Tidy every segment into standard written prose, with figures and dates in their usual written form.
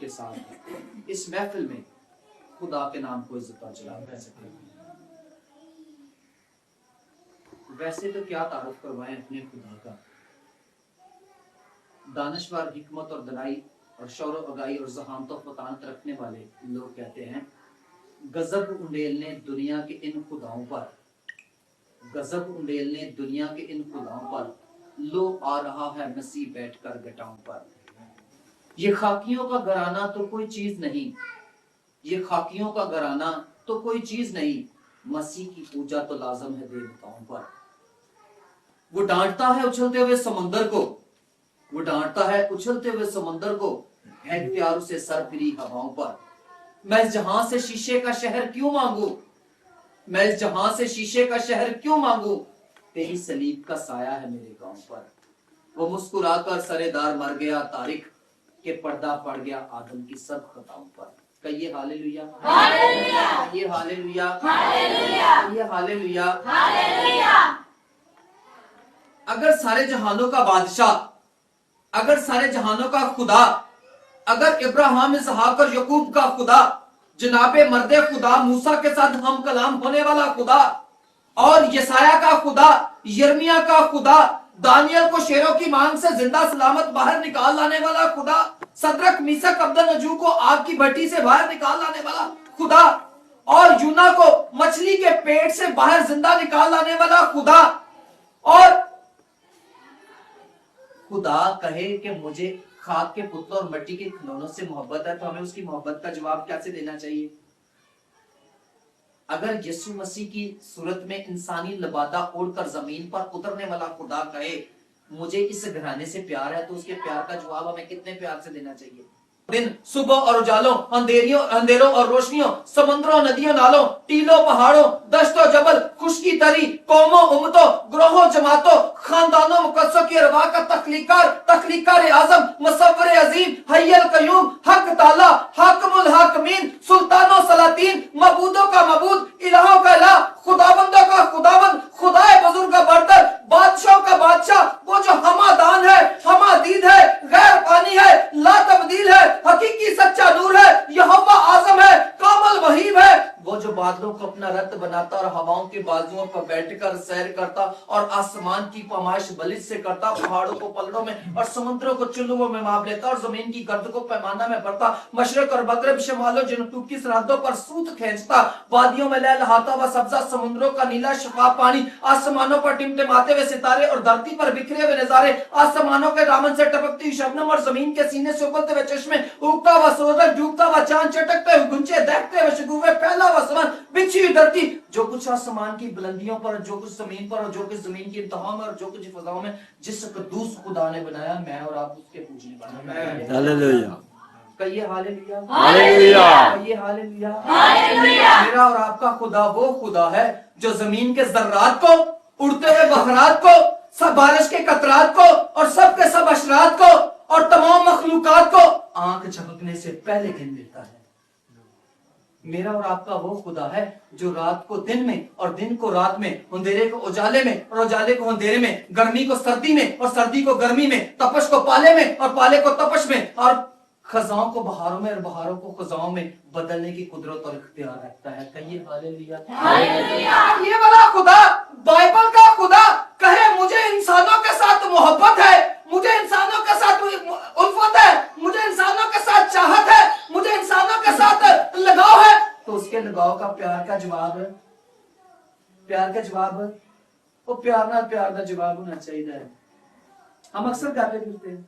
के साथ इस महफिल में खुदा के नाम को इज्जत और जलाल कर सके। वैसे तो क्या तारुफ करवाएं अपने खुदा का। दानश्वर, हिकमत और दलाई और शौर अगाई और ज़हामत और फतानत रखने वाले लोग कहते हैं, गजब उंडेलने दुनिया के इन खुदाओं पर, गजब उंडेलने दुनिया के इन खुदाओं पर, लो आ रहा है मसीह बैठकर घटाओं पर। ये खाकियों का घराना तो कोई चीज नहीं, ये खाकियों का घराना तो कोई चीज नहीं, मसीह की पूजा तो लाजम है देवताओं पर। वो डांटता है उछलते हुए समंदर को, वो डांटता है उछलते हुए समंदर को, है प्यार उसे सरफिरी हवाओं पर। मैं इस जहां से शीशे का शहर क्यों मांगू, मैं इस जहां से शीशे का शहर क्यों मांगू, तेरी सलीब का साया है मेरे गांव पर। वो मुस्कुराकर सरेदार मर गया तारिक, के पर्दा पड़ गया आदम की सब खताओं पर। कहिए हालेलुया, हालेलुया, कहिए हालेलुया, हालेलुया, कहिए हालेलुया, हालेलुया। अगर सारे जहानों का बादशाह, अगर सारे जहानों का खुदा, अगर इब्राहिम, इसहाक और यकूब का खुदा, जनाबे मर्दे खुदा, मूसा के साथ हम कलाम होने वाला खुदा, और यसाया का खुदा, यर्मिया का खुदा, दानियल को शेरों की मांग से जिंदा सलामत बाहर निकाल लाने वाला खुदा, सदरक, मीसक, अब्दनजू को आग की भट्टी से बाहर निकाल लाने वाला खुदा, और यूना को मछली के पेट से बाहर जिंदा निकाल लाने वाला खुदा, और खुदा कहे कि मुझे खाक के पुतलों और मिट्टी के खिलौनों से मोहब्बत है, तो हमें उसकी मोहब्बत का जवाब कैसे देना चाहिए? अगर यीशु मसीह की सूरत में इंसानी लबादा ओढ़कर जमीन पर उतरने वाला खुदा कहे मुझे इस घराने से प्यार है, तो उसके प्यार का जवाब हमें कितने प्यार से देना चाहिए? दिन, सुबह और उजालों, अंधेरों और रोशनियों, समुद्रों, नदियों, नालों, टीलों, पहाड़ों, दश्तों, जबल, खुशकी तरी, कौमों, उम्मतों, ग्रोहों, जमातों, खानदानों, मुकद्दसों की अरवाह का तख्लीकार आजम, मुसव्विर अजीम, हय्युल कय्यूम, हक ताला, हाकिमुल हाकिमीन, सुल्तानों सलातीन, मबूदों का मबूद, इलाहों का इलाह, खुदाबंदों का खुदाबंद, खुदाए बुजुर्ग का बरतर, बादशाहों का बादशाह, वो जो हमादान है, हमादीद है, गैर पानी है, ला तब्दील है, हकीकी सच्चा नूर है, यहोवा आजम है, कामल वहीब है, वो जो बादलों को अपना रथ बनाता और हवाओं के बाजुओं पर बैठकर सैर करता और आसमान की पमाइश बलिश से करता, पहाड़ों को पलड़ों में और समुद्रों को चुल्लुओं में माप लेता और जमीन की गर्द को पैमाना में भरता, मशरक और मगरिब, शमालो जनूब की सरहदों पर सूत खींचता, वादियों में लहलहाता हुआ सब्जा, समुद्रों का नीला शफाफ पानी, आसमानों पर टिमटिमाते हुए सितारे और धरती पर बिखरे हुए नजारे, आसमानों के दामन से टपकती हुई शबनम और जमीन के सीने से उबलते हुए चश्मे, उगता हुआ सूरज, डूबता हुआ चांद, चटकते हुए गुंजे, दहकते हुए शगुफे, फैला हुआ आसमान, बिछी हुई धरती, जो कुछ आसमान की बुलंदियों पर, जो कुछ जमीन पर और जो कुछ जमीन की इंतहा में और जो कुछ फजाओं में, जिस कद्दूस खुदा ने बनाया, मैं और आप उसके पूजने वाले हैं। हालेलुया, कहिए हालेलुया, हालेलुया, कहिए हालेलुया, हालेलुया। मेरा और आपका खुदा वो खुदा है जो जमीन के जर्रात को, उड़ते हुए बहरात को, सब बारिश के कतरात को और सब के सब अशरात को और तमाम मखलूकात को आंख झपकने से पहले गिन लेता है। मेरा और आपका वो खुदा है जो रात को दिन में और दिन को रात में, अंधेरे को उजाले में और उजाले को अंधेरे में, गर्मी को सर्दी में और सर्दी को गर्मी में, तपश को पाले में और पाले को तपश में, और खजाओं को बहारों में और बहारों को खजाओं में बदलने की कुदरत और इख्तियार रखता है। कहिए हालेलुया, हालेलुया। ये वाला खुदा, बाइबल का खुदा कहे मुझे इंसानों के साथ मोहब्बत है, मुझे इंसानों के साथ उल्फत है, मुझे इंसानों के साथ चाहत है, मुझे इंसानों के साथ लगाव है, तो उसके लगाव का प्यार का जवाब, प्यार का जवाब वो प्यार ना प्यार का जवाब होना चाहिए। हम अक्सर कहते फिरते हैं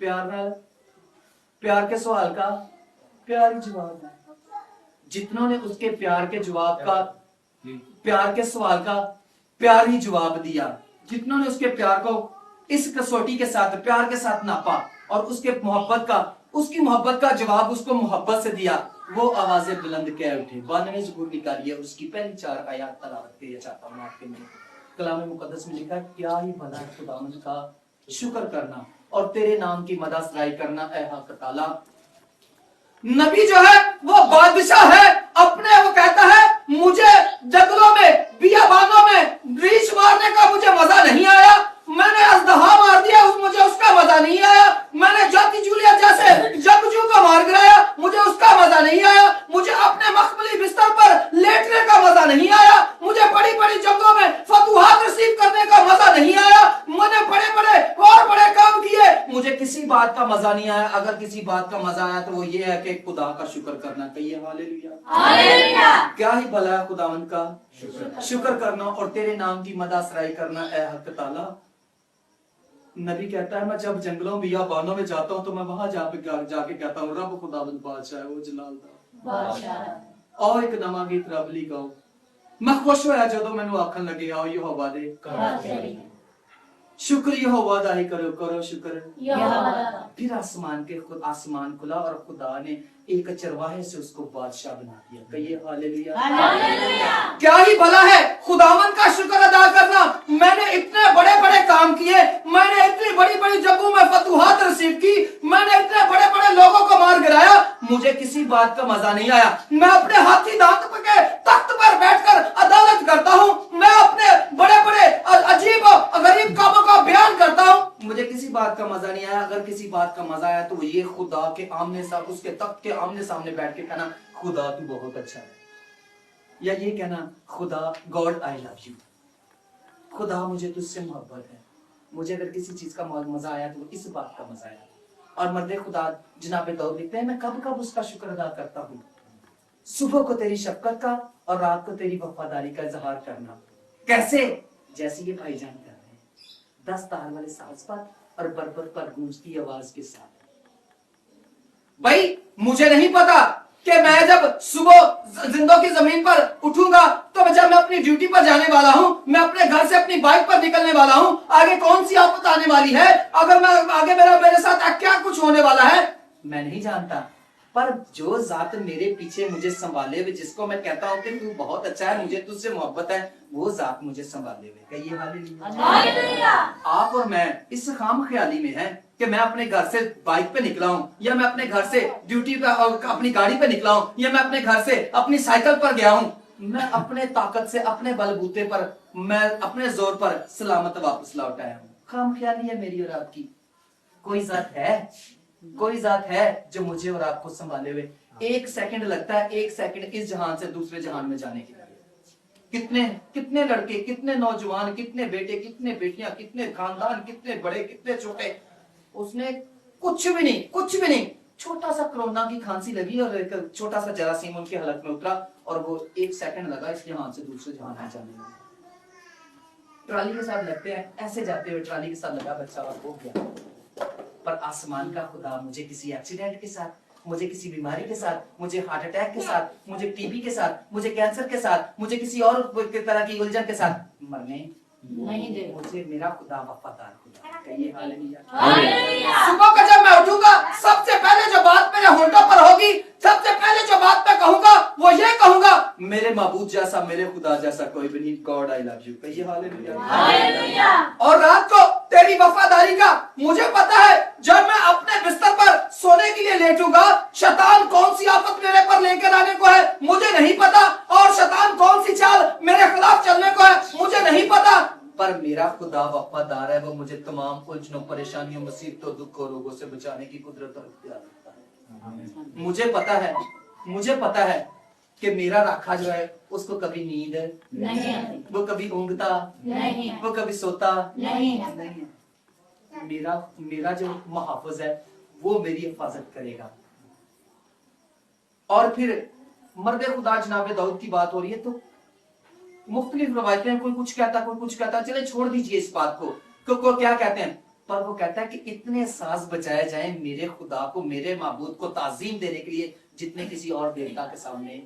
प्यार ना, प्यार के सवाल का प्यार ही जवाब है। जितनों ने उसके प्यार के जवाब का, प्यार के सवाल का प्यार ही जवाब दिया, जितनों ने उसके प्यार को इस कसौटी के साथ, प्यार के साथ नापा और उसके मोहब्बत का, उसकी मोहब्बत का जवाब उसको मोहब्बत से दिया, वो आवाजें बुलंद कह उठे। 92 ज़बूर निकालिए, उसकी पहली 4 आयत तलावत किया चाहता हूं आपके लिए। कलाम मुकद्दस में लिखा, क्या ही भला है खुदावंद का शुक्र करना और तेरे नाम की मदद सराई करना ऐ हक ताला। नबी जो है वो बादशाह है, अपने वो कहता है मुझे जंगलों में, बियाबानों में रीछ मारने का मुझे मजा नहीं आया, मैंने अजदहा मार दिया, मुझे उसका मजा नहीं आया, मैंने जाती जूलिया जैसे जगजू को मार गिराया, मुझे उसका मजा नहीं आया। मुझे अपने मखमली बिस्तर पर लेटने का मजा नहीं आया। मुझे बड़ी बड़ी जंगों में फतूहात रिसीव करने का मजा नहीं आया। मैंने बड़े बड़े और बड़े काम किए, मुझे किसी बात का मजा नहीं आया। अगर किसी बात का मजा आया तो वो ये है कि खुदा का शुक्र करना। कहिए हालेलुया। क्या ही भला है खुदावंद का शुक्र करना और तेरे नाम की मदासराई करना ए हक ताला। नबी कहता है मैं जब जंगलों बियाबानों में जाता हूँ तो मैं वहां जाके कहता हूँ रब खुदावंद बादशाह वो जलाल दा आओ एक नवा गीत रब ली गाओ। मैं खुश होया जदों मैनू आखन लगे आओ यहोवा दे शुक्र यहोवा दा ही करो करो शुक्र। फिर आसमान खुला और खुदा ने एक चरवाहे से उसको बादशाह बना दिया। कहिए हालेलुया। क्या ही भला है खुदावन का शुक्र अदा करना। मैंने इतने बड़े बड़े काम किए, मैंने इतनी बड़ी बड़ी जंगों में फतूहात रिसीव की, मैंने इतने बड़े बड़े लोगों को मार गिराया, मुझे किसी बात का मजा नहीं आया। मैं अपने हाथी दांत के तख्त पर बैठकर अदालत करता हूँ, मैं अपने बड़े बड़े अजीब और गरीब कामों का बयान करता हूँ, मुझे किसी बात का मजा नहीं आया। अगर किसी बात का मजा आया तो ये खुदा के आमने सामने उसके तख्त के आमने सामने बैठ के कहना खुदा तू बहुत अच्छा है, या ये कहना खुदा गॉड आई लव यू, खुदा मुझे तुझसे मोहब्बत है। मुझे अगर किसी चीज का मजा आया तो इस बात का मजा आया। और मर्दे खुदा जनाबे दाऊद लिखते हैं मैं कब कब उसका शुक्र अदा करता हूँ, सुबह को तेरी शफकत का और रात को तेरी वफादारी का इजहार करना। कैसे? जैसे ये भाईजान कर रहे हैं, 10 तार वाले साज पर और बरबर पर गूंजती आवाज के साथ। भाई मुझे नहीं पता कि मैं जब सुबह जिंदों की जमीन पर उठूंगा तो जब मैं अपनी ड्यूटी पर जाने वाला हूं, मैं अपने घर से अपनी बाइक पर निकलने वाला हूं, आगे कौन सी आफत आने वाली है, अगर मैं आगे मेरे साथ क्या कुछ होने वाला है मैं नहीं जानता। पर जो जात मेरे पीछे मुझे संभाले हुए, जिसको मैं कहता हूँ कि तू बहुत अच्छा है, मुझे तुझसे मोहब्बत है, वो जात मुझे संभाले हुए। कहिए हालेलुया। आप और मैं इस खाम ख्याली में हैं कि मैं अपने घर से बाइक पे निकला हूँ, या मैं अपने घर से ड्यूटी पे अपनी गाड़ी पे निकला हूँ, या मैं अपने घर से अपनी साइकिल पर गया हूँ। मैं अपने ताकत से, अपने बलबूते पर, मैं अपने जोर पर सलामत वापस लौट आया हूँ। खाम ख्याली है मेरी और आपकी। कोई जात है, कोई जात है जो मुझे और आपको संभाले हुए। 1 सेकंड लगता है, 1 सेकंड इस जहान से दूसरे जहान में जाने के लिए। कितने कितने लड़के, कितने नौजवान, कितने बेटे, कितने बेटियां, कितने खानदान, कितने बड़े, कितने छोटे, उसने कुछ भी नहीं, छोटा सा कोरोना की खांसी लगी और एक छोटा सा जरासीम उनके हलक में उतरा और वो 1 सेकंड लगा इस जहान से दूसरे जहान में जाने में। ट्राली के साथ लगते हैं, ऐसे जाते हुए ट्राली के साथ लगा, बच्चा और हो गया। पर आसमान का खुदा मुझे किसी एक्सीडेंट के साथ, मुझे किसी बीमारी के साथ, मुझे हार्ट अटैक के साथ, मुझे टीबी के साथ, मुझे कैंसर के साथ, मुझे किसी और तरह की उलझन के साथ मरने नहीं दे। मुझे मेरा खुदा वफादार खुदा। कहिए हालेलुया। सुबह को जब मैं उठूंगा सबसे पहले जो बात मेरे होंठों पर होगी, सबसे पहले जो बात मैं कहूंगा वो ये कहूंगा मेरे माबूद जैसा, मेरे खुदा जैसा कोई भी नहीं। God I love you. कहिए हालेलुया। और रात को तेरी वफादारी का मुझे पता है, जब मैं अपने बिस्तर पर सोने के लिए लेटूंगा, शैतान कौन सी आफत मेरे पर लेकर आने को है मुझे नहीं पता, और शैतान कौन सी चाल मेरे खिलाफ चलने को है मुझे नहीं पता। पर मेरा खुदा वफादार है, वो मुझे तमाम उलझनों, परेशानियों, मुसीबतों, दुखों, रोगों से बचाने की कुदरत और इख्तियार रखता है। मुझे पता है कि मेरा राखा जो है उसको कभी नींद नहीं आती, वो कभी ऊँघता नहीं, वो कभी सोता नहीं। मेरा जो मुहाफिज है वो मेरी हिफाजत करेगा। और फिर मर्दे खुदा जनाबे दाऊद की बात हो रही है तो मुख्तलिफ रवायतें, कोई कुछ कहता, कोई कुछ कहता, चले छोड़ दीजिए इस बात को क्या कहते हैं। पर वो कहता है कि इतने साज बजाए जाएं मेरे खुदा को, मेरे माबूद को ताजीम देने के लिए जितने किसी और देवता के सामने।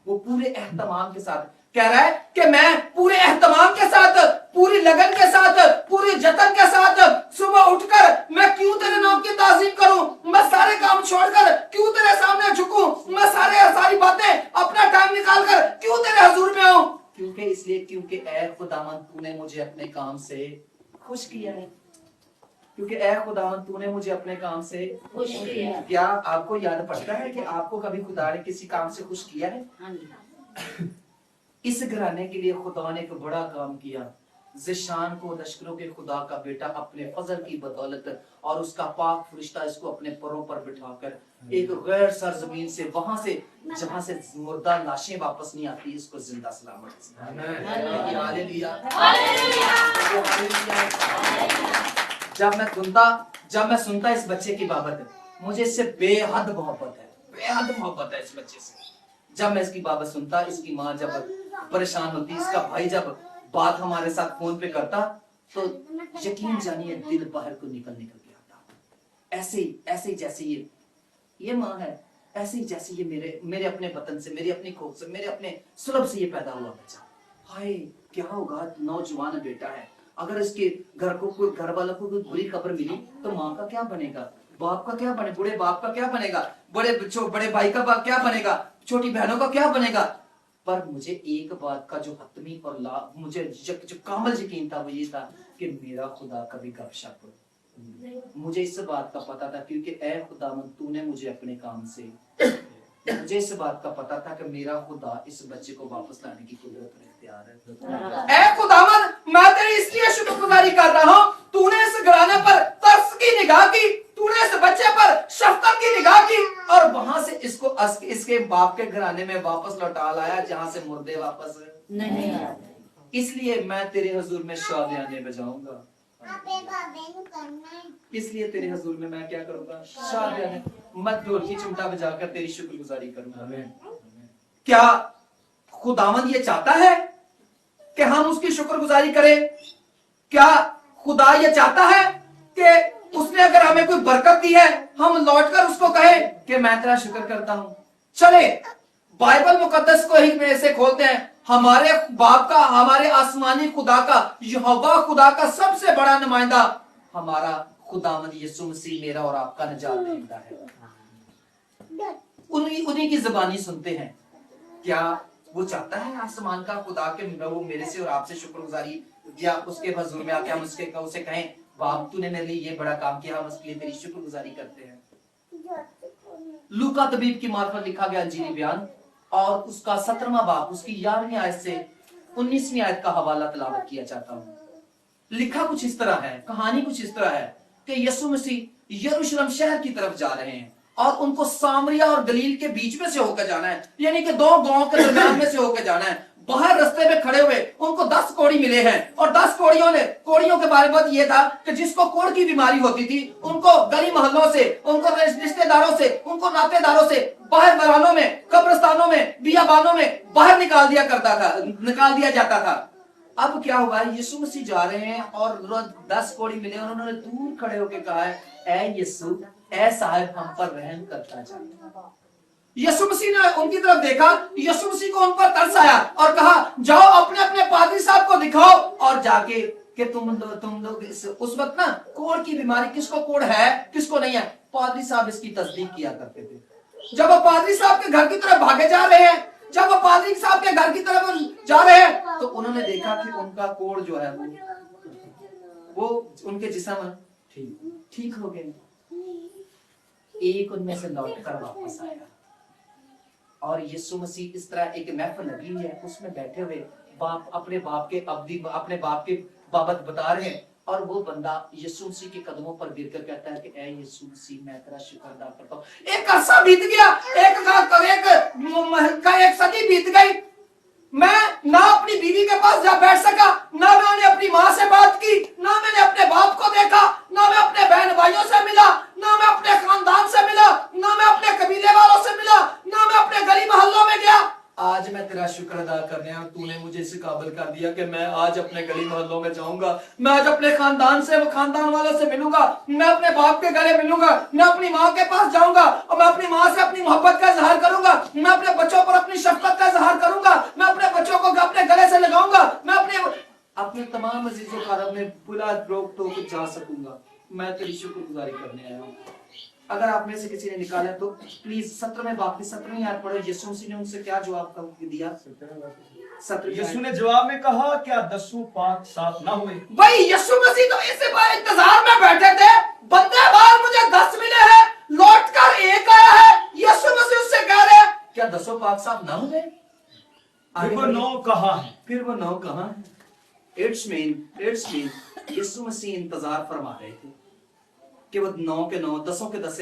वो पूरे एहतमाम के साथ कह रहा है कि मैं पूरे एहतमाम के साथ, पूरी लगन के साथ, पूरी जतन के साथ सुबह उठकर मैं क्यों तेरे नाम की ताजीम करूं, मैं सारे काम छोड़कर क्यों तेरे सामने झुकूं, मैं सारी बातें अपना टाइम निकालकर क्यों तेरे हुजूर में आऊं। क्योंकि ऐ खुदावन तूने मुझे अपने काम से खुश किया है। क्योंकि ऐ खुदावन तूने मुझे अपने काम से खुश किया है। क्या आपको याद पड़ता है कि आपको कभी खुदा ने किसी काम से खुश किया है? इस घराने के लिए खुदा ने एक बड़ा काम किया। जिशान को लश्करों के खुदा का बेटा अपने फजल की बदौलत और उसका पाक फरिश्ता इसको अपने परों पर बिठाकर एक गैर सरजमीन से, वहां से जहां से मुर्दा लाशें वापस नहीं आती, इसको जिंदा सलामत। हालेलुया। जब मैं सुनता इस बच्चे की बाबत, मुझे इससे बेहद मोहब्बत है, बेहद मोहब्बत है इस बच्चे से। जब मैं इसकी बाबत सुनता, इसकी माँ जब परेशान होती, इसका भाई जब बात हमारे साथ फोन पे करता, तो यकीन जानिए दिल बाहर को निकल के आता। ऐसे ही जैसे ये माँ है, ऐसे ही जैसे ये मेरे अपने वतन से, मेरी अपनी कोख से, मेरे अपने सुलभ से ये पैदा हुआ बच्चा। हाय क्या होगा, नौजवान बेटा है, अगर इसके घर वालों को कोई बुरी खबर मिली तो माँ का क्या बनेगा, बाप का क्या बने, बूढ़े बाप का क्या बनेगा, बड़े भाई का क्या बनेगा, छोटी बहनों का क्या बनेगा। पर मुझे एक बात का जो हतमी और मुझे जो कामल यकीन था वो ये था कि मेरा खुदा कभी गपशप, मुझे इस बात का पता था क्योंकि ए खुदावंद तूने मुझे अपने काम से, मुझे इस बात का पता था कि मेरा खुदा इस बच्चे को वापस लाने की कुदरत और इख्तियार है। ए खुदावंद मैं तेरी इसलिए शुक्रगुजारी कर रहा हूँ, तूने इस घराने पर तरस की निगाह की, तूने इस बच्चे पर शफकत की निगाह की और वहां से इसको इसके बाप के घराने में वापस लौटा लाया जहां से मुर्दे वापस नहीं आए। इसलिए मैं तेरे हुजूर में शादियाने बजाऊंगा, इसलिए तेरे हुजूर में मैं क्या करूंगा, शादियाने, मत ढोल की चिमटा बजाकर तेरी शुक्रगुजारी करूंगा। क्या खुदावंद ये चाहता है कि हम उसकी शुक्रगुजारी करें? क्या खुदा ये चाहता है कि उसने अगर हमें कोई बरकत दी है हम लौटकर उसको कहें कि मैं तेरा शुक्र करता हूं? चले बाइबल मुकद्दस को ही में से खोलते हैं, हमारे बाप का, हमारे आसमानी खुदा का, यहोवा खुदा का सबसे बड़ा नुमाइंदा हमारा खुदावंद यीशु मसीह मेरा और आपका निजात दहिंदा है। उन्हीं की जुबानी सुनते हैं। क्या वो चाहता है आसमान का खुदा के वो मेरे से और आपसे शुक्रगुजारी, या उसके हुजूर में आके हम उसे कहें बाप तूने मेरे लिए ये बड़ा काम किया, हम उसके लिए तेरी शुक्रगुजारी करते हैं। लूका तबीब की मार्फत लिखा गया अंजीली बयान और उसका 17वां बाब, उसकी 11वीं आयत से 19वीं आयत का हवाला तलावत किया चाहता हूं। लिखा कुछ इस तरह है, कहानी कुछ इस तरह है कि यीशु मसीह यरूशलेम शहर की तरफ जा रहे हैं और उनको सामरिया और गलील के बीच में से होकर जाना है, यानी कि दो गांव के दरमियान में से होकर जाना है। बाहर रास्ते में खड़े हुए उनको 10 कोढ़ी मिले हैं और 10 कोढ़ियों के बारे में ये था कि जिसको कोढ़ की बीमारी होती थी उनको गली मोहल्लों से, उनको रिश्तेदारों से, उनको नातेदारों से बाहर दलानों में, कब्रिस्तानों में, बियाबानों में बाहर निकाल दिया जाता था। अब क्या हुआ, यीशु मसीह जा रहे हैं और 10 कोढ़ी मिले और उन्होंने दूर खड़े होकर कहा है, ऐ यीशु, ऐ साहिब हम पर रहम करता जा। यीशु मसीह ने उनकी तरफ देखा, यीशु मसीह को उन पर तरस आया और कहा जाओ अपने अपने पादरी साहब को दिखाओ और जाके कि तुम लोग उस वक्त ना कोढ़ की बीमारी, किसको कोढ़ है किसको नहीं है, पादरी साहब इसकी तस्दीक किया करते थे। जब वो पादरी साहब के घर की तरफ भागे जा रहे हैं, जब वो पादरी साहब के घर की तरफ जा रहे हैं तो उन्होंने देखा कि उनका कोढ़ जो है वो उनके जिस्म ठीक हो गए। एक उनमें से लौट कर वापस आया और यीशु मसीह इस तरह एक महफिल लगी हुई है, उसमें बैठे हुए बाप अपने बाप के बाबत बता रहे हैं और वो बंदा यीशु मसीह के कदमों पर गिरकर कहता है कि ऐ यीशु मसीह मैं तेरा शुक्र अदा करता हूं। एक अरसा बीत गया, एक सदी बीत गई, मैं ना अपनी बीवी के पास जा बैठ सका, ना मैंने अपनी माँ से बात की, ना मैंने अपने बाप को देखा, ना मैं अपने बहन भाइयों से मिला, ना मैं अपने खानदान से मिला, ना मैं अपने कबीले वालों से मिला, ना मैं अपने गली मोहल्लों में गया। आज मैं तेरा शुक्र अदा करने और तूने मुझे इस काबिल कर दिया कि मैं आज अपने गली मोहल्लों में जाऊंगा, मैं आज अपने खानदान वालों से मिलूंगा, मैं अपने बाप के गले मिलूंगा, मैं अपनी माँ के पास जाऊंगा और मैं अपनी माँ से अपनी मोहब्बत का इजहार करूंगा, मैं अपने बच्चों पर अपनी शफकत का इजहार करूंगा, मैं अपने बच्चों को अपने गले से लगाऊंगा, मैं अपने तमाम अजीजों कारब में बुला रोक टोक जा सकूंगा। मैं तेरी शुक्रगुजारी करने आया हूँ। अगर आप में से किसी ने निकाला तो प्लीज 17वें बाब की 17वीं आयत पढ़ो। यीशु मसीह ने उनसे क्या जवाब दिया? यीशु ने जवाब में कहा, क्या 10 पाक साफ ना हुए? भाई यीशु मसीह तो इसी बार इंतजार में बैठे थे, बंदे बार मुझे 10 मिले हैं, लौट कर एक आया है। यीशु मसीह उससे कह रहे हैं क्या 10 पाक साफ ना हुए? फिर वो 9 कहा है, फिर वो 9 कहा है? इट्स मीन यीशु मसीह इंतजार फरमा रहे थे कि वो 9 के 9, 10 के 10,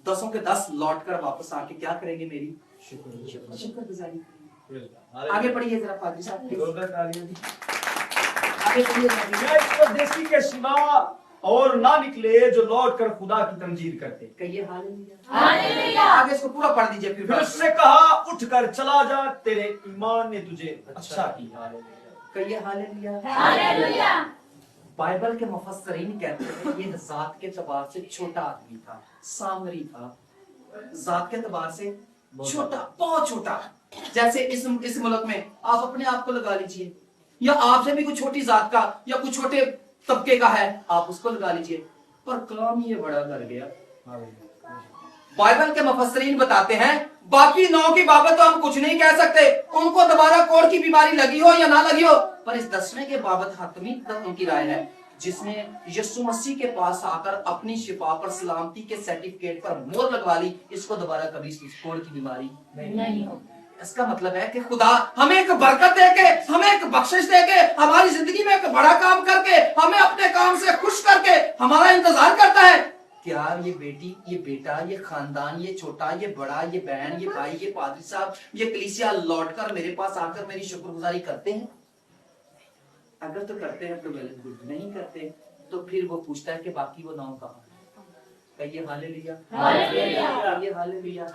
10 के 10 लौट कर वापस आके क्या करेंगे? मेरी शुक्रगुजारी। आगे पढ़िए जरा पादरी साहब, आगे पढ़िए। मैं इस परदेसी के सिवा और ना निकले जो लौट कर खुदा की तमजीद करते। कहिए हालेलुया। आगे इसको पूरा पढ़ दीजिए फिर उससे कहा, उठ कर चला जा, तेरे ईमान ने तुझे अच्छा किया। कहिए हालेलुया। बाइबल के मुफस्सरीन कहते हैं ये जात के तबार से छोटा आदमी था, सामरी था, जात के तबार से छोटा, बहुत छोटा। जैसे इस मुल्क में आप अपने आप को लगा लीजिए, या आपसे भी कुछ छोटी जात का या कुछ छोटे तबके का है, आप उसको लगा लीजिए, पर काम ये बड़ा कर गया। बाइबल के मुफस्सरीन बताते हैं बाकी 9 की बाबत तो हम कुछ नहीं कह सकते, उनको दोबारा कोढ़ की बीमारी लगी हो या ना लगी हो, पर इस 10वें के बाबत हतमी तक उनकी राय है, जिसने यीशु मसीह के पास आकर अपनी शिफा पर सलामती के सर्टिफिकेट पर मोहर लगवा ली, इसको दोबारा कभी कोढ़ की बीमारी नहीं होगी। इसका मतलब है कि खुदा हमें एक बरकत देके, हमें एक बख्शिश देके, हमारी जिंदगी में एक बड़ा काम करके, हमें अपने काम से खुश करके हमारा इंतजार करता है। क्या ये बेटी, ये बेटा, ये खानदान, ये छोटा, ये बड़ा, ये बहन, ये भाई, ये पादरी साहब, ये कलीसिया लौटकर मेरे पास आकर मेरी शुक्रगुजारी करते हैं? अगर तो करते हैं तो वेल एंड गुड, नहीं करते तो फिर वो पूछता है कि बाकी वो 9 कहां? कहिए हालेलुया। कहिए हालेलुया।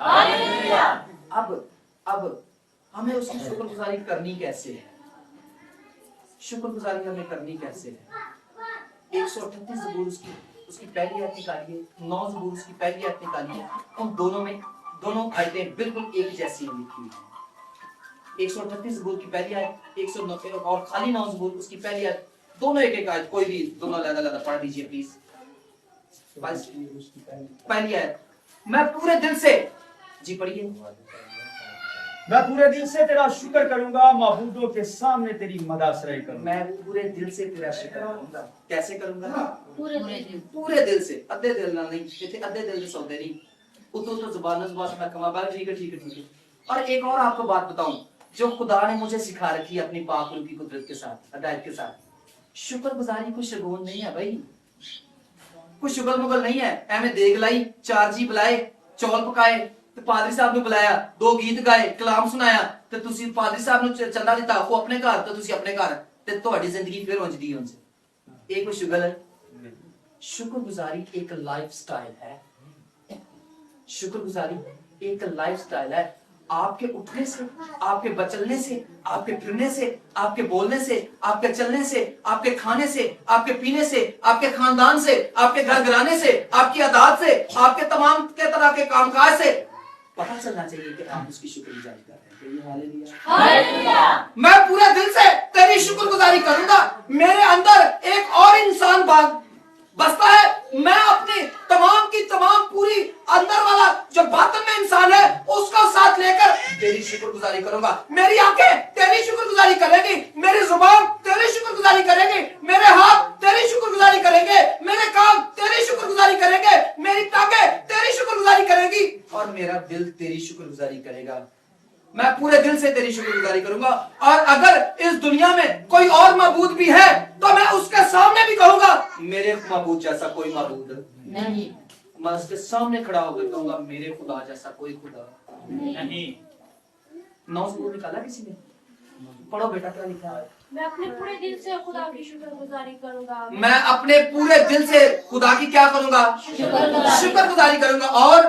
अब हमें उसकी शुक्रगुजारी करनी कैसे है? शुक्रगुजारी हमें करनी कैसे है? 138 ज़बूर उसकी पहली आयत निकालिए, 9 ज़बूर उसकी पहली आयत निकालिए, उन दोनों आयतें बिल्कुल एक जैसी लिखी हुई है। 138 ज़बूर की पहली आयत, 190 और खाली 9 ज़बूर उसकी पहली आयत, दोनों एक आयत, कोई भी दोनों अलग-अलग पढ़ लीजिए प्लीज। पहली आयत, मैं पूरे दिल से, जी पढ़िए। मैं पूरे दिल से तेरा शुक्र करूंगा, माबूदों के सामने तेरी मदासराई करूंगा। मैं पूरे दिल से तेरा शुक्र करूंगा। कैसे करूंगा? पूरे दिल से, अद्धे दिल ना नहीं, कहते अद्धे दिल से सौदे नहीं, तो जुबान मैं कमा बाल, ठीक है। और एक और आपको बात बताऊं जो खुदा ने मुझे सिखा रखी है अपनी पाक रूह की कुदरत के साथ, हिदायत के साथ, शुक्रगुजारी कुछ शगुन नहीं है भाई, कुछ शुगल मुगल नहीं है। एवं देख लाई, 4 जी बुलाए, चौल पकाए, तो पादरी साहब ने बुलाया, 2 गीत गाए, कलाम सुनाया, तो तुसी पादरी साहब ने चंदा दिता, वो अपने घर, तो तुसी अपने घर, ते ਤੁਹਾਡੀ ਜ਼ਿੰਦਗੀ ਫਿਰ ਉਂਝ ਦੀ ਉਂਝ। ਇਹ ਕੋਈ शुगल है? शुक्रगुजारी एक लाइफस्टाइल है। शुक्रगुजारी एक लाइफस्टाइल है। आपके उठने से, आपके बचलने से, आपके फिरने से, आपके बोलने से, आपके चलने से, आपके खाने से, आपके पीने से, आपके खानदान से, आपके घर घराने से, आपकी आदात से, आपके तमाम के तरह के कामकाज से पता चलना चाहिए कि आप उसकी शुक्रगुजारी कर रहे हैं। हालेलुया। मैं पूरे दिल से तेरी शुक्रगुजारी करूंगा। मेरे अंदर एक और इंसान बसता है, मैं अपनी तमाम की तमाम पूरी अंदर वाला जो बातन में इंसान है उसका साथ लेकर तेरी शुक्रगुजारी करूंगा। मेरी आंखें तेरी शुक्रगुजारी करेंगी, मेरी जुबान तेरी शुक्रगुजारी करेंगी, मेरे हाथ तेरी शुक्रगुजारी करेंगे, मेरे कान तेरी शुक्रगुजारी करेंगे, मेरी टांगें तेरी शुक्रगुजारी करेंगी और मेरा दिल तेरी शुक्रगुजारी करेगा। मैं पूरे दिल से तेरी शुक्रगुजारी करूंगा। और अगर इस दुनिया में कोई और माबूद भी है तो मैं उसके सामने भी कहूंगा मेरे माबूद जैसा कोई माबूद नहीं। मैं उसके सामने खड़ा होकर कहूंगा मेरे खुदा जैसा कोई खुदा नहीं। 9 ज़बूर निकाला किसी ने? पढ़ो बेटा, क्या लिखा है? मैं अपने पूरे दिल से खुदा की शुक्रगुजारी करूंगा। मैं अपने पूरे दिल से खुदा की क्या करूंगा? शुक्रगुजारी करूंगा। और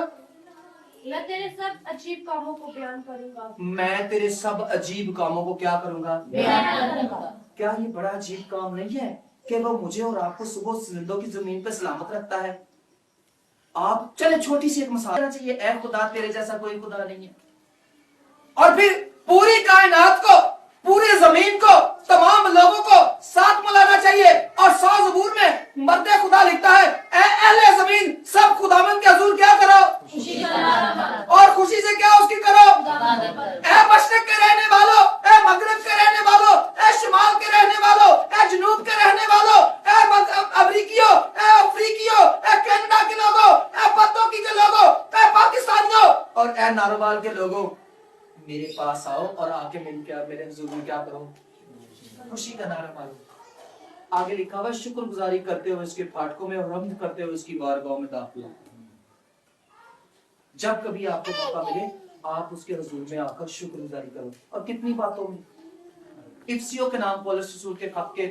मैं तेरे सब अजीब कामों को बयान करूंगा। मैं तेरे सब अजीब कामों को क्या करूंगा? बयान करूंगा। क्या ये बड़ा अजीब काम नहीं है कि वो मुझे और आपको सुबह जिंदों की जमीन पे सलामत रखता है? आप चले छोटी सी एक मिसाल चाहिए, ऐ खुदा तेरे जैसा कोई खुदा नहीं है। और फिर पूरी कायनात को, पूरी जमीन को, तमाम लोगों को साथ मिलाना चाहिए। और 100 ज़बूर में मर्दे खुदा लिखता है, ऐ अहले जमीन सब खुदावंद के हुजूर क्या करो? और खुशी से क्या उसकी करो? ऐ मशरिक के रहने वालों, ऐ मगरिब के रहने वालों, ऐ शिमाल के रहने वालों, ऐ जनूब के रहने वालों, ऐ अमरीकियों, ऐ अफ्रीकियों, ऐ कनाडा के लोगों, ऐ पत्तोकी के लोगों, ऐ पाकिस्तानियों और ऐ नारोवाल के लोगों, मेरे पास आओ और आके मेरे हुजूर में क्या करो? खुशी का नारा मारो। आगे लिखा हुआ है, शुक्रगुजारी करते हुए उसके फाटकों में और हम्द करते हुए उसकी बारगाह में दाखिल हो। जब कभी आपको मौका मिले आप उसके हुजूर में आकर शुक्रगुजारी करो। और कितनी बातों में, इफ्सियों के नाम पौलुस रसूल के खत के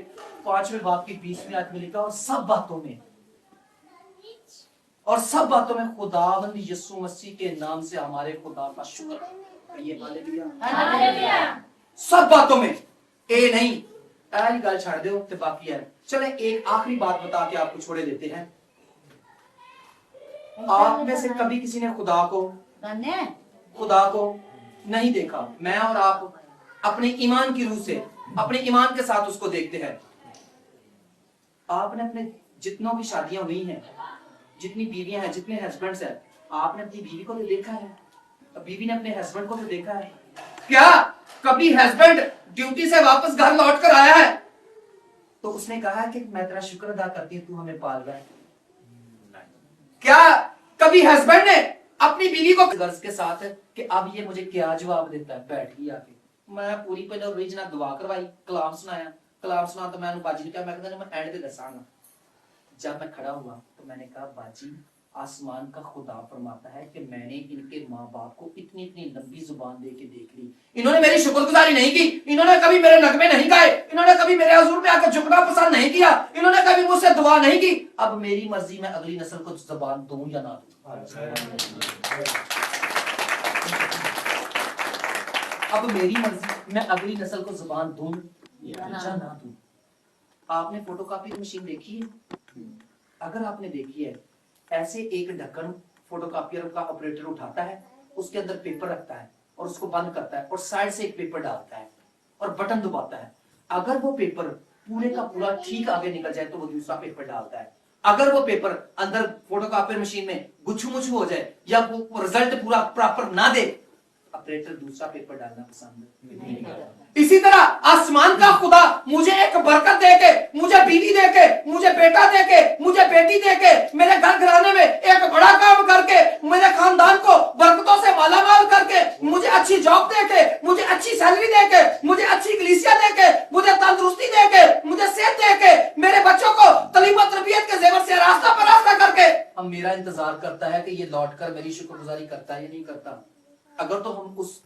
5वें बाब की 20वीं आयत में लिखा, और सब बातों में खुदावंद यीशु मसीह के नाम से हमारे खुदा का शुक्र। ये हालेलुया। सब बातों में, ए नहीं ऐ गल छड़ दो ते बाकी है। चले एक आखिरी बात बता के आपको छोड़े देते हैं। आप में से कभी किसी ने खुदा को नहीं देखा। मैं और आप अपने ईमान की रूह से, अपने ईमान के साथ उसको देखते हैं। आपने अपने जितनों की शादियां हुई हैं, जितनी बीवियां हैं, जितने हस्बैंड्स हैं, आपने अपनी बीवी को तो देखा है, बीवी ने अपने हस्बैंड को तो देखा है। क्या कभी हस्बैंड ड्यूटी से वापस घर लौट कर आया है तो उसने कहा है कि मैं तेरा शुक्र अदा करती हूँ, तू हमें पाल रहा है? क्या कभी हस्बैंड ने अपनी बीवी को गर्ज के साथ है कि अब ये मुझे क्या जवाब देता है? बैठ गई आके, मैं पूरी पहले ओरिजिनल दुआ करवाई, कलाम सुना तो मैं बाजी ने कहा, मैं कहता मैं एंड ते दसांगा। जब मैं खड़ा हुआ तो मैंने कहा, बाजी आसमान का खुदा फरमाता है कि मैंने इनके माँ बाप को इतनी इतनी लंबी जुबान दे के देख ली, इन्होंने मेरी शुक्रगुजारी नहीं की, इन्होंने कभी मेरे नगमे नहीं गाए, इन्होंने कभी मेरे हुजूर में आकर झुकना पसंद नहीं किया, इन्होंने कभी मुझसे दुआ नहीं की। अब मेरी मर्जी मैं अगली नस्ल को जुबान दूं या ना दूं। अब मेरी मर्जी मैं अगली नस्ल को जुबान दूं या ना दूं। आपने फोटोकॉपी मशीन देखी है? अगर आपने देखी है, ऐसे एक ढक्कन फोटोकॉपियर का ऑपरेटर उठाता है, उसके अंदर पेपर रखता है और उसको बंद करता है और साइड से एक पेपर डालता है और बटन दबाता है। अगर वो पेपर पूरे का पूरा ठीक आगे निकल जाए तो वो दूसरा पेपर डालता है। अगर वो पेपर अंदर फोटोकॉपियर मशीन में गुच्छू मुच्छू हो जाए या वो रिजल्ट पूरा प्रॉपर ना दे, ऑपरेटर दूसरा पेपर डालना पसंद नहीं करता। इसी तरह आसमान का खुदा मुझे एक बरकत देके, मुझे बीवी देके, मुझे बेटा देके, मुझे बेटी देके, मेरे घर घराने में एक बड़ा काम करके, मेरे खानदान को बरकतों से मालामाल करके, मुझे अच्छी जॉब देके, मुझे अच्छी सैलरी देके, मुझे अच्छी कलीसिया देके, मुझे तंदुरुस्ती देके, मुझे सेहत देके, मेरे बच्चों को तालीम और तरबियत के जेवर से रास्ता पर रास्ता करके अब मेरा इंतजार करता है कि ये लौट कर मेरी शुक्रगुजारी करता है या नहीं करता। अगर तो हम उस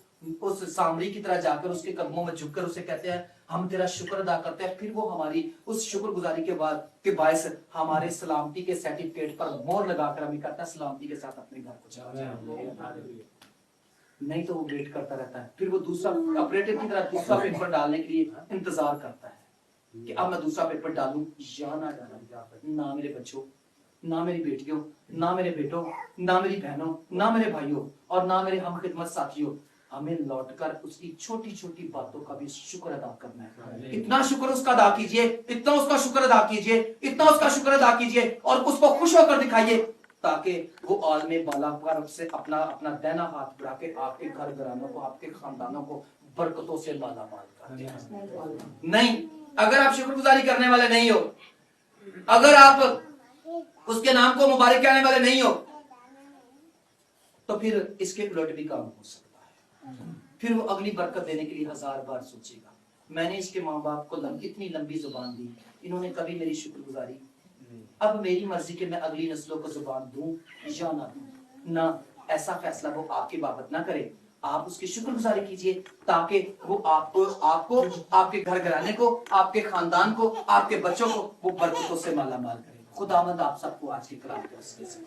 सामरी की तरह जाकर उसके कदमों में झुककर उसे कहते हैं हम तेरा शुक्र अदा करते हैं, फिर वो हमारी उस शुक्रगुजारी के बाद के बायस हमारे सलामती के सर्टिफिकेट पर मोहर लगाकर हमें कहता है सलामती के साथ अपने घर को जाओ। नहीं तो वो वेट करता रहता है, फिर वो दूसरा ऑपरेटर की तरह दूसरा पेपर डालने के लिए इंतजार करता है कि अब मैं दूसरा पेपर डालूं या ना डालूं। ना मेरे बच्चों, ना मेरी बेटियों, ना मेरे बेटों, ना मेरी बहनों, ना मेरे भाइयों और ना मेरे हम खिदमत साथियों, हमें लौटकर उसकी छोटी छोटी बातों का भी शुक्र अदा करना है। इतना शुक्र उसका अदा कीजिए, इतना उसका शुक्र अदा कीजिए, इतना उसका शुक्र अदा कीजिए और उसको खुश होकर दिखाइए ताकि वो आलमे बाला पर से अपना अपना दाहिना हाथ बढ़ा के आपके घर घरानों को, आपके खानदानों को बरकतों से मालामाल कर दे। नहीं, अगर आप शुक्रगुजारी करने वाले नहीं हो, अगर आप उसके नाम को मुबारक कहने वाले नहीं हो, तो फिर इसके उलट भी काम हो सकता है। फिर वो अगली बरकत देने के लिए 1000 बार सोचेगा। मैंने इसके माँ बाप को इतनी लंबी जुबान दी, इन्होंने कभी मेरी शुक्रगुजारी, अब मेरी मर्जी कि मैं अगली नस्लों को जुबान दूं या ना दूं। ना, ऐसा फैसला वो आपकी बाबत ना करे, आप उसकी शुक्रगुजारी कीजिए ताकि वो आपको आपके घर घराने को, आपके खानदान को, आपके बच्चों को वो बरकतों से मालामाल करे। खुदावंद आप सबको आज के कलाम के वसीले से